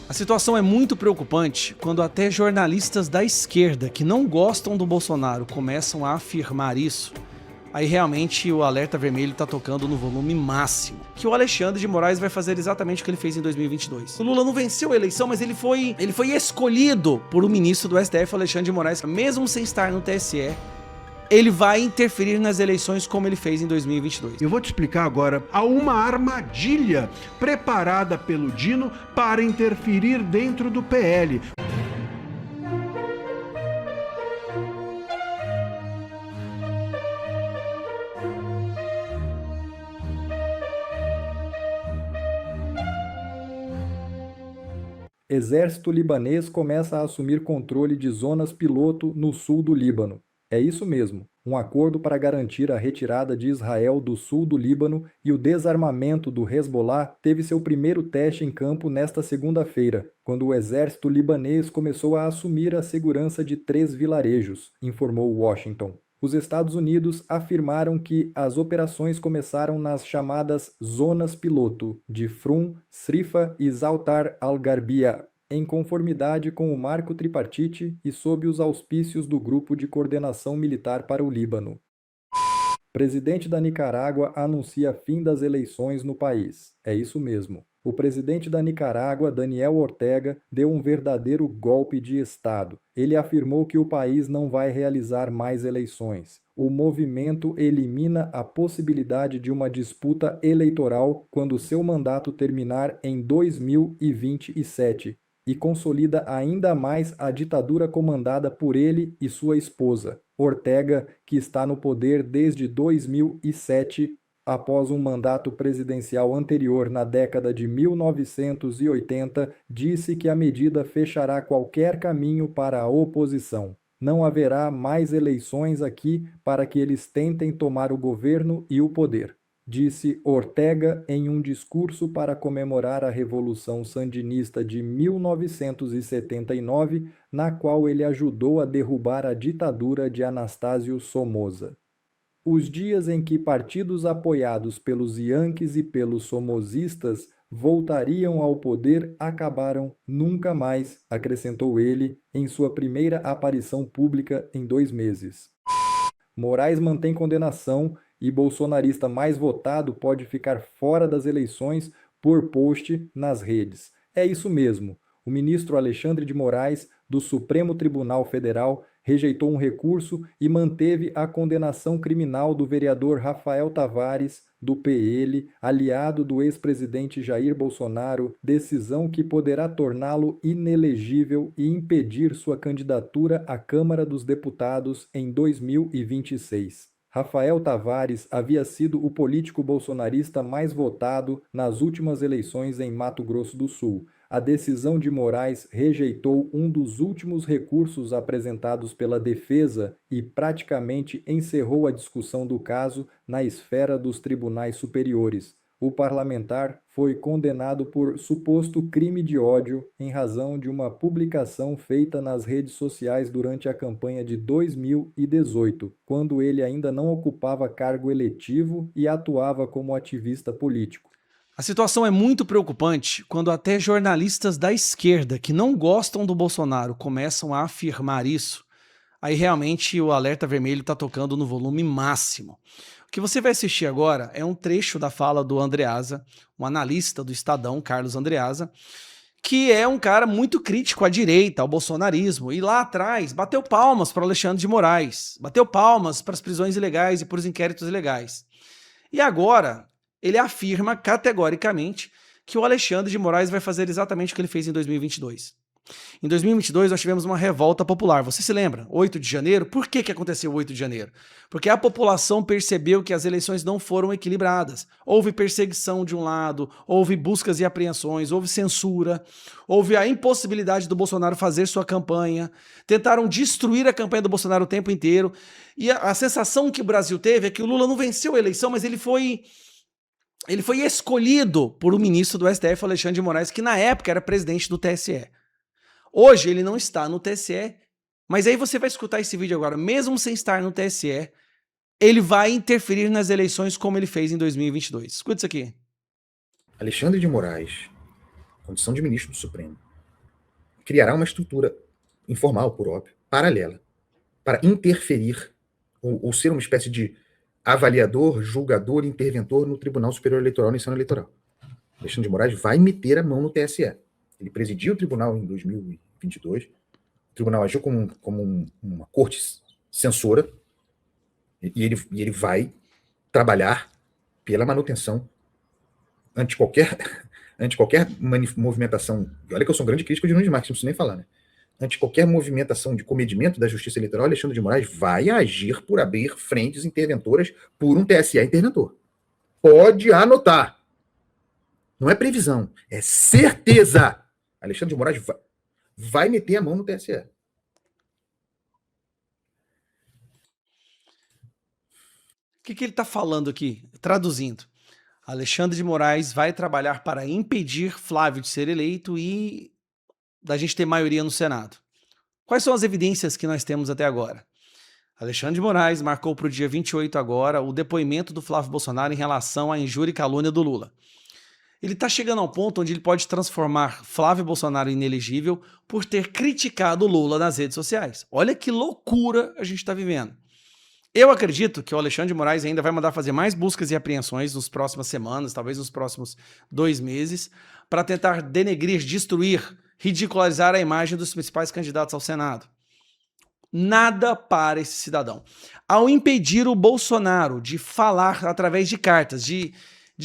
A situação é muito preocupante quando até jornalistas da esquerda que não gostam do Bolsonaro começam a afirmar isso. Aí realmente o alerta vermelho tá tocando no volume máximo. Que o Alexandre de Moraes vai fazer exatamente o que ele fez em 2022. O Lula não venceu a eleição, mas ele foi escolhido por o ministro do STF, Alexandre de Moraes, mesmo sem estar no TSE. Ele vai interferir nas eleições como ele fez em 2022. Eu vou te explicar agora. Há uma armadilha preparada pelo Dino para interferir dentro do PL. Exército libanês começa a assumir controle de zonas piloto no sul do Líbano. É isso mesmo, um acordo para garantir a retirada de Israel do sul do Líbano e o desarmamento do Hezbollah teve seu primeiro teste em campo nesta segunda-feira, quando o exército libanês começou a assumir a segurança de 3 vilarejos, informou Washington. Os Estados Unidos afirmaram que as operações começaram nas chamadas zonas piloto de Frum, Srifa e Zaltar al-Gharbia, em conformidade com o marco tripartite e sob os auspícios do Grupo de Coordenação Militar para o Líbano. Presidente da Nicarágua anuncia fim das eleições no país. É isso mesmo. O presidente da Nicarágua, Daniel Ortega, deu um verdadeiro golpe de Estado. Ele afirmou que o país não vai realizar mais eleições. O movimento elimina a possibilidade de uma disputa eleitoral quando seu mandato terminar em 2027 e consolida ainda mais a ditadura comandada por ele e sua esposa. Ortega, que está no poder desde 2007, após um mandato presidencial anterior na década de 1980, disse que a medida fechará qualquer caminho para a oposição. Não haverá mais eleições aqui para que eles tentem tomar o governo e o poder, disse Ortega em um discurso para comemorar a Revolução Sandinista de 1979, na qual ele ajudou a derrubar a ditadura de Anastácio Somoza. Os dias em que partidos apoiados pelos Yankees e pelos somozistas voltariam ao poder acabaram nunca mais, acrescentou ele em sua primeira aparição pública em 2 meses. Moraes mantém condenação e bolsonarista mais votado pode ficar fora das eleições por post nas redes. É isso mesmo. O ministro Alexandre de Moraes, do Supremo Tribunal Federal, rejeitou um recurso e manteve a condenação criminal do vereador Rafael Tavares, do PL, aliado do ex-presidente Jair Bolsonaro, decisão que poderá torná-lo inelegível e impedir sua candidatura à Câmara dos Deputados em 2026. Rafael Tavares havia sido o político bolsonarista mais votado nas últimas eleições em Mato Grosso do Sul. A decisão de Moraes rejeitou um dos últimos recursos apresentados pela defesa e praticamente encerrou a discussão do caso na esfera dos tribunais superiores. O parlamentar foi condenado por suposto crime de ódio em razão de uma publicação feita nas redes sociais durante a campanha de 2018, quando ele ainda não ocupava cargo eletivo e atuava como ativista político. A situação é muito preocupante quando até jornalistas da esquerda que não gostam do Bolsonaro começam a afirmar isso. Aí realmente o alerta vermelho está tocando no volume máximo. O que você vai assistir agora é um trecho da fala do Andreasa, um analista do Estadão, Carlos Andreasa, que é um cara muito crítico à direita, ao bolsonarismo, e lá atrás bateu palmas para Alexandre de Moraes, bateu palmas para as prisões ilegais e para os inquéritos ilegais. E agora ele afirma categoricamente que o Alexandre de Moraes vai fazer exatamente o que ele fez em 2022. Em 2022 nós tivemos uma revolta popular, você se lembra? 8 de janeiro, por que aconteceu o 8 de janeiro? Porque a população percebeu que as eleições não foram equilibradas. Houve perseguição de um lado, houve buscas e apreensões, houve censura, houve a impossibilidade do Bolsonaro fazer sua campanha, tentaram destruir a campanha do Bolsonaro o tempo inteiro, e a sensação que o Brasil teve é que o Lula não venceu a eleição, mas ele foi escolhido por o ministro do STF, Alexandre de Moraes, que na época era presidente do TSE. Hoje ele não está no TSE, mas aí você vai escutar esse vídeo agora, mesmo sem estar no TSE, ele vai interferir nas eleições como ele fez em 2022. Escuta isso aqui. Alexandre de Moraes, condição de ministro do Supremo, criará uma estrutura informal, por óbvio, paralela, para interferir ou ser uma espécie de avaliador, julgador, interventor no Tribunal Superior Eleitoral nesse ano eleitoral. Alexandre de Moraes vai meter a mão no TSE. Ele presidiu o tribunal em 2022. O tribunal agiu como uma corte censora e ele vai trabalhar pela manutenção ante qualquer movimentação. E olha que eu sou um grande crítico de Nunes Marques, não preciso nem falar, né? Ante qualquer movimentação de comedimento da Justiça Eleitoral, Alexandre de Moraes vai agir por abrir frentes interventoras por um TSE interventor. Pode anotar. Não é previsão, é certeza. Alexandre de Moraes vai meter a mão no TSE. O que ele está falando aqui? Traduzindo. Alexandre de Moraes vai trabalhar para impedir Flávio de ser eleito e da gente ter maioria no Senado. Quais são as evidências que nós temos até agora? Alexandre de Moraes marcou para o dia 28 agora o depoimento do Flávio Bolsonaro em relação à injúria e calúnia do Lula. Ele está chegando ao ponto onde ele pode transformar Flávio Bolsonaro em inelegível por ter criticado o Lula nas redes sociais. Olha que loucura a gente está vivendo. Eu acredito que o Alexandre de Moraes ainda vai mandar fazer mais buscas e apreensões nas próximas semanas, talvez nos próximos 2 meses, para tentar denegrir, destruir, ridicularizar a imagem dos principais candidatos ao Senado. Nada para esse cidadão. Ao impedir o Bolsonaro de falar através de cartas, de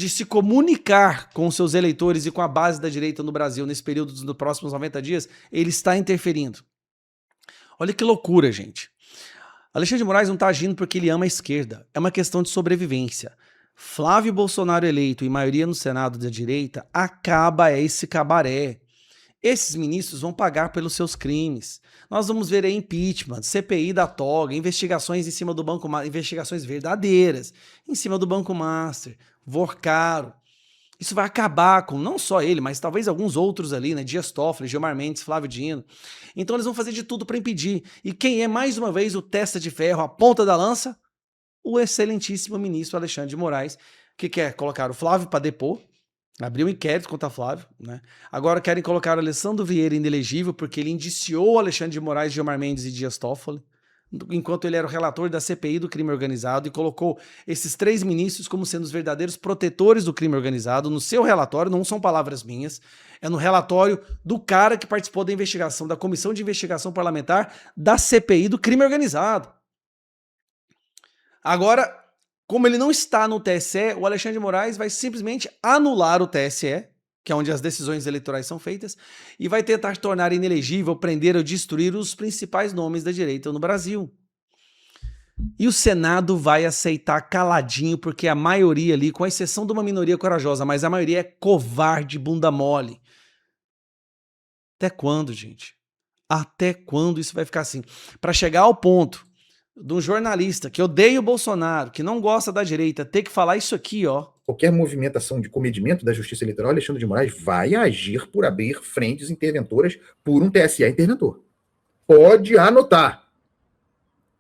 se comunicar com seus eleitores e com a base da direita no Brasil nesse período dos próximos 90 dias, ele está interferindo. Olha que loucura, gente. Alexandre de Moraes não está agindo porque ele ama a esquerda. É uma questão de sobrevivência. Flávio Bolsonaro eleito e maioria no Senado da direita, acaba esse cabaré. Esses ministros vão pagar pelos seus crimes. Nós vamos ver aí impeachment, CPI da toga, investigações em cima do Banco Master, investigações verdadeiras, em cima do Banco Master, Vorcaro. Isso vai acabar com não só ele, mas talvez alguns outros ali, né? Dias Toffoli, Gilmar Mendes, Flávio Dino. Então eles vão fazer de tudo para impedir. E quem é, mais uma vez, o testa de ferro, a ponta da lança? O excelentíssimo ministro Alexandre de Moraes, que quer colocar o Flávio para depor, abriu um inquérito contra Flávio, né? Agora querem colocar o Alessandro Vieira inelegível porque ele indiciou o Alexandre de Moraes, Gilmar Mendes e Dias Toffoli, enquanto ele era o relator da CPI do crime organizado, e colocou esses 3 ministros como sendo os verdadeiros protetores do crime organizado no seu relatório. Não são palavras minhas, é no relatório do cara que participou da investigação, da Comissão de Investigação Parlamentar da CPI do crime organizado. Agora, como ele não está no TSE, o Alexandre de Moraes vai simplesmente anular o TSE, que é onde as decisões eleitorais são feitas, e vai tentar tornar inelegível, prender ou destruir os principais nomes da direita no Brasil. E o Senado vai aceitar caladinho, porque a maioria ali, com exceção de uma minoria corajosa, mas a maioria é covarde, bunda mole. Até quando, gente? Até quando isso vai ficar assim? Para chegar ao ponto de um jornalista que odeia o Bolsonaro, que não gosta da direita, ter que falar isso aqui, ó. Qualquer movimentação de comedimento da Justiça Eleitoral, Alexandre de Moraes vai agir por abrir frentes interventoras por um TSE interventor. Pode anotar.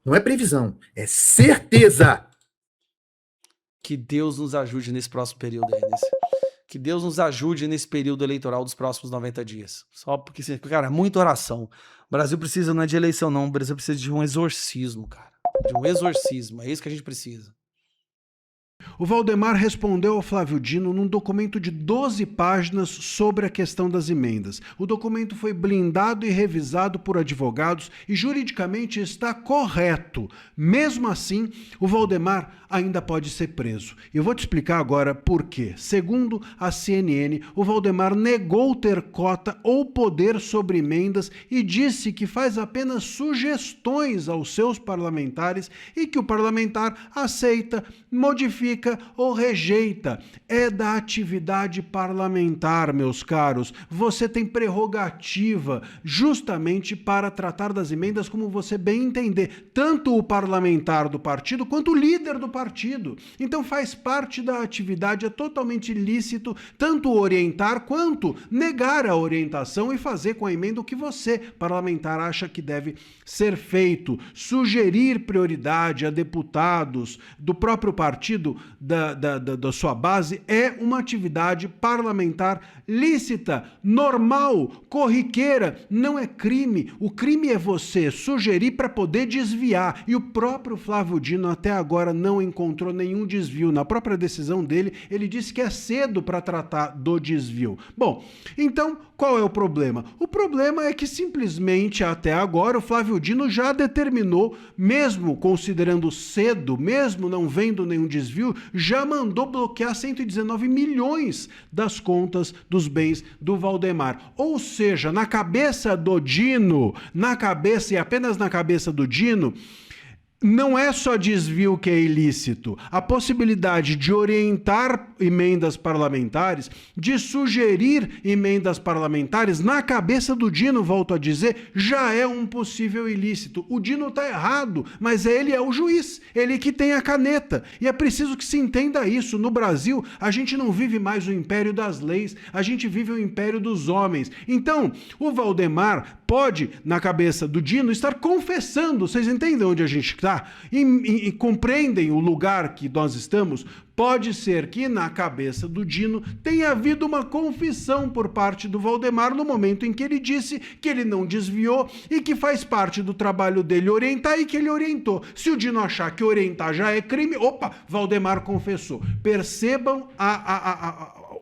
Não é previsão, é certeza. Que Deus nos ajude nesse próximo período aí. Que Deus nos ajude nesse período eleitoral dos próximos 90 dias. Só porque, cara, muita oração. O Brasil precisa, não é de eleição não, o Brasil precisa de um exorcismo, cara. De um exorcismo, é isso que a gente precisa. O Valdemar respondeu ao Flávio Dino num documento de 12 páginas sobre a questão das emendas. O documento foi blindado e revisado por advogados e juridicamente está correto. Mesmo assim, o Valdemar ainda pode ser preso. E eu vou te explicar agora por quê. Segundo a CNN, o Valdemar negou ter cota ou poder sobre emendas e disse que faz apenas sugestões aos seus parlamentares e que o parlamentar aceita, modifica ou rejeita. É da atividade parlamentar, meus caros. Você tem prerrogativa justamente para tratar das emendas como você bem entender, tanto o parlamentar do partido quanto o líder do partido. Então faz parte da atividade, é totalmente lícito tanto orientar quanto negar a orientação e fazer com a emenda o que você, parlamentar, acha que deve ser feito. Sugerir prioridade a deputados do próprio partido da sua base é uma atividade parlamentar lícita, normal, corriqueira, não é crime. O crime é você sugerir para poder desviar. E o próprio Flávio Dino até agora não encontrou nenhum desvio. Na própria decisão dele, ele disse que é cedo para tratar do desvio. Bom, então qual é o problema? O problema é que simplesmente até agora o Flávio Dino já determinou, mesmo considerando cedo, mesmo não vendo nenhum desvio, já mandou bloquear 119 milhões das contas dos bens do Valdemar. Ou seja, na cabeça do Dino, e apenas na cabeça do Dino, não é só desvio que é ilícito. A possibilidade de orientar emendas parlamentares, de sugerir emendas parlamentares, na cabeça do Dino, volto a dizer, já é um possível ilícito. O Dino está errado, mas ele é o juiz, ele que tem a caneta. E é preciso que se entenda isso. No Brasil, a gente não vive mais o império das leis, a gente vive o império dos homens. Então, o Valdemar pode, na cabeça do Dino, estar confessando. Vocês entendem onde a gente está? E compreendem o lugar que nós estamos? Pode ser que na cabeça do Dino tenha havido uma confissão por parte do Valdemar no momento em que ele disse que ele não desviou e que faz parte do trabalho dele orientar e que ele orientou. Se o Dino achar que orientar já é crime, opa, Valdemar confessou. Percebam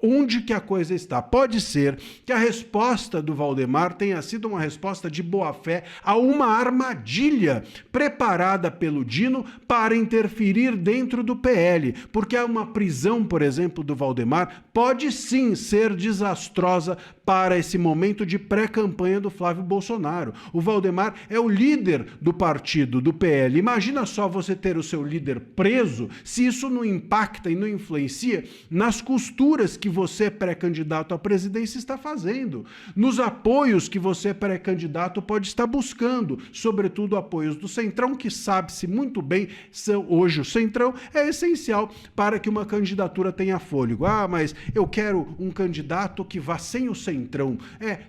onde que a coisa está. Pode ser que a resposta do Valdemar tenha sido uma resposta de boa-fé a uma armadilha preparada pelo Dino para interferir dentro do PL, porque uma prisão, por exemplo, do Valdemar pode sim ser desastrosa para esse momento de pré-campanha do Flávio Bolsonaro. O Valdemar é o líder do partido, do PL. Imagina só você ter o seu líder preso, se isso não impacta e não influencia nas costuras que você, pré-candidato à presidência, está fazendo, nos apoios que você, pré-candidato, pode estar buscando, sobretudo apoios do Centrão, que sabe-se muito bem, hoje o Centrão é essencial para que uma candidatura tenha fôlego. Ah, mas eu quero um candidato que vá sem o Centrão.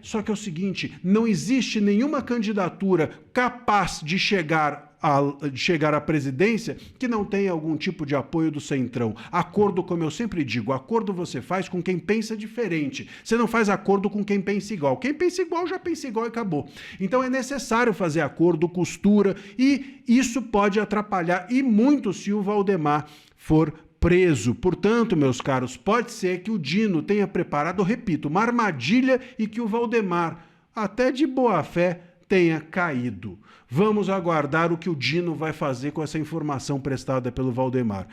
Só que é o seguinte, não existe nenhuma candidatura capaz de chegar à presidência que não tenha algum tipo de apoio do Centrão. Acordo, como eu sempre digo, acordo você faz com quem pensa diferente. Você não faz acordo com quem pensa igual. Quem pensa igual já pensa igual e acabou. Então é necessário fazer acordo, costura, e isso pode atrapalhar e muito se o Valdemar for preso. Portanto, meus caros, pode ser que o Dino tenha preparado, repito, uma armadilha e que o Valdemar, até de boa fé, tenha caído. Vamos aguardar o que o Dino vai fazer com essa informação prestada pelo Valdemar.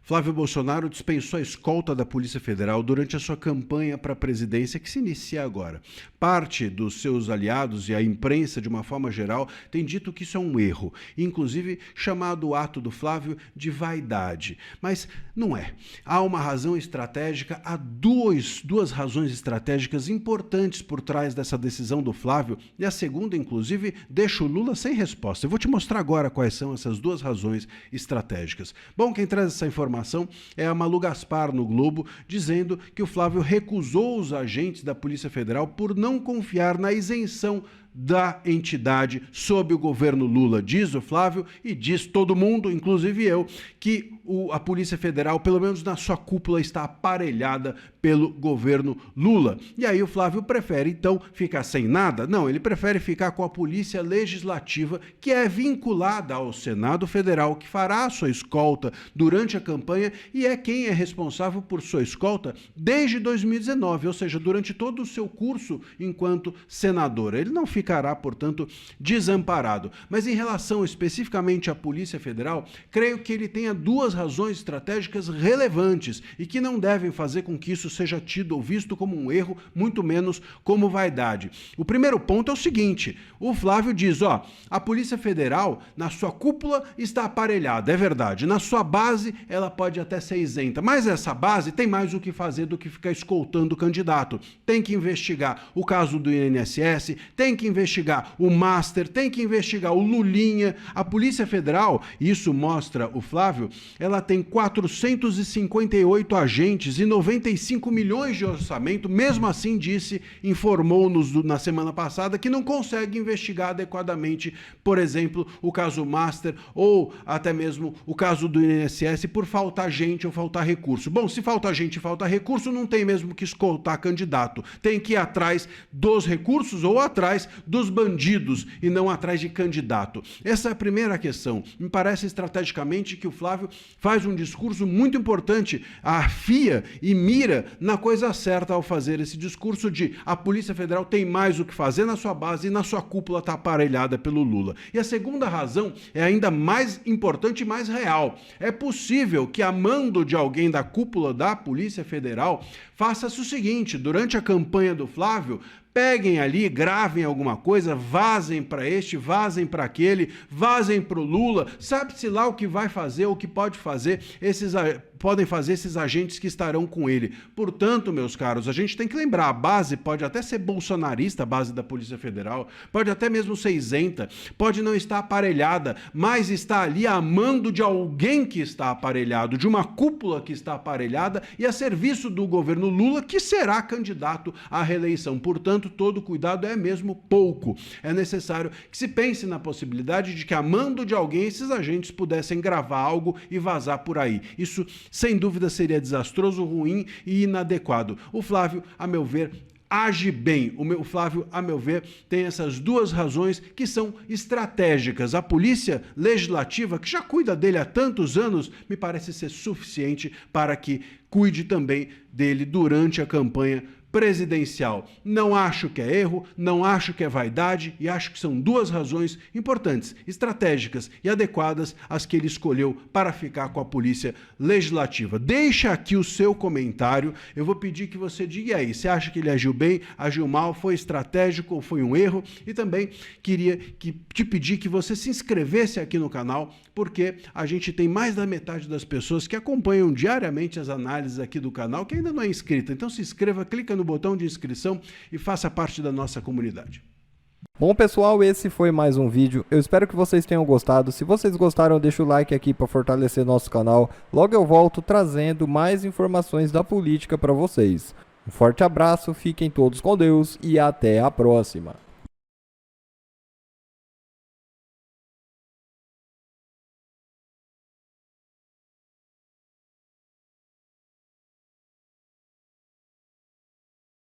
Flávio Bolsonaro dispensou a escolta da Polícia Federal durante a sua campanha para a presidência, que se inicia agora. Parte dos seus aliados e a imprensa, de uma forma geral, tem dito que isso é um erro, inclusive chamado o ato do Flávio de vaidade. Mas não é. Há uma razão estratégica, há duas razões estratégicas importantes por trás dessa decisão do Flávio, e a segunda, inclusive, deixa o Lula sem resposta. Eu vou te mostrar agora quais são essas duas razões estratégicas. Bom, quem traz essa informação é a Malu Gaspar no Globo, dizendo que o Flávio recusou os agentes da Polícia Federal por não confiar na isenção da entidade sob o governo Lula. Diz o Flávio e diz todo mundo, inclusive eu, que a Polícia Federal, pelo menos na sua cúpula, está aparelhada pelo governo Lula. E aí o Flávio prefere, então, ficar sem nada? Não, ele prefere ficar com a Polícia Legislativa, que é vinculada ao Senado Federal, que fará a sua escolta durante a campanha e é quem é responsável por sua escolta desde 2019, ou seja, durante todo o seu curso enquanto senador. Ele não ficará, portanto, desamparado. Mas em relação especificamente à Polícia Federal, creio que ele tenha duas razões estratégicas relevantes e que não devem fazer com que isso seja tido ou visto como um erro, muito menos como vaidade. O primeiro ponto é o seguinte: o Flávio diz, a Polícia Federal, na sua cúpula, está aparelhada, é verdade. Na sua base, ela pode até ser isenta, mas essa base tem mais o que fazer do que ficar escoltando o candidato. Tem que investigar o caso do INSS, tem que investigar o Master, tem que investigar o Lulinha. A Polícia Federal, isso mostra o Flávio, ela tem 458 agentes e 95 milhões de orçamento. Mesmo assim, informou-nos na semana passada que não consegue investigar adequadamente, por exemplo, o caso Master ou até mesmo o caso do INSS por faltar gente ou faltar recurso. Bom, se falta gente e falta recurso, não tem mesmo que escoltar candidato. Tem que ir atrás dos recursos ou atrás dos bandidos e não atrás de candidato. Essa é a primeira questão. Me parece estrategicamente que o Flávio faz um discurso muito importante, afia e mira na coisa certa ao fazer esse discurso de a Polícia Federal tem mais o que fazer na sua base e na sua cúpula está aparelhada pelo Lula. E a segunda razão é ainda mais importante e mais real. É possível que a mando de alguém da cúpula da Polícia Federal faça-se o seguinte: durante a campanha do Flávio, peguem ali, gravem alguma coisa, vazem para este, vazem para aquele, vazem para o Lula, sabe-se lá o que vai fazer, o que pode fazer podem fazer esses agentes que estarão com ele. Portanto, meus caros, a gente tem que lembrar, a base pode até ser bolsonarista, a base da Polícia Federal, pode até mesmo ser isenta, pode não estar aparelhada, mas está ali a mando de alguém que está aparelhado, de uma cúpula que está aparelhada e a serviço do governo Lula, que será candidato à reeleição. Portanto, todo cuidado é mesmo pouco. É necessário que se pense na possibilidade de que a mando de alguém esses agentes pudessem gravar algo e vazar por aí. Isso, sem dúvida, seria desastroso, ruim e inadequado. O Flávio, a meu ver, age bem. O Flávio, a meu ver, tem essas duas razões que são estratégicas. A Polícia Legislativa, que já cuida dele há tantos anos, me parece ser suficiente para que cuide também dele durante a campanha presidencial. Não acho que é erro, não acho que é vaidade e acho que são duas razões importantes, estratégicas e adequadas as que ele escolheu para ficar com a Polícia Legislativa. Deixa aqui o seu comentário, eu vou pedir que você diga aí, você acha que ele agiu bem, agiu mal, foi estratégico ou foi um erro? E também queria te pedir que você se inscrevesse aqui no canal, porque a gente tem mais da metade das pessoas que acompanham diariamente as análises aqui do canal que ainda não é inscrita. Então se inscreva, clica no botão de inscrição e faça parte da nossa comunidade. Bom, pessoal, esse foi mais um vídeo. Eu espero que vocês tenham gostado. Se vocês gostaram, deixa o like aqui para fortalecer nosso canal. Logo eu volto trazendo mais informações da política para vocês. Um forte abraço, fiquem todos com Deus e até a próxima.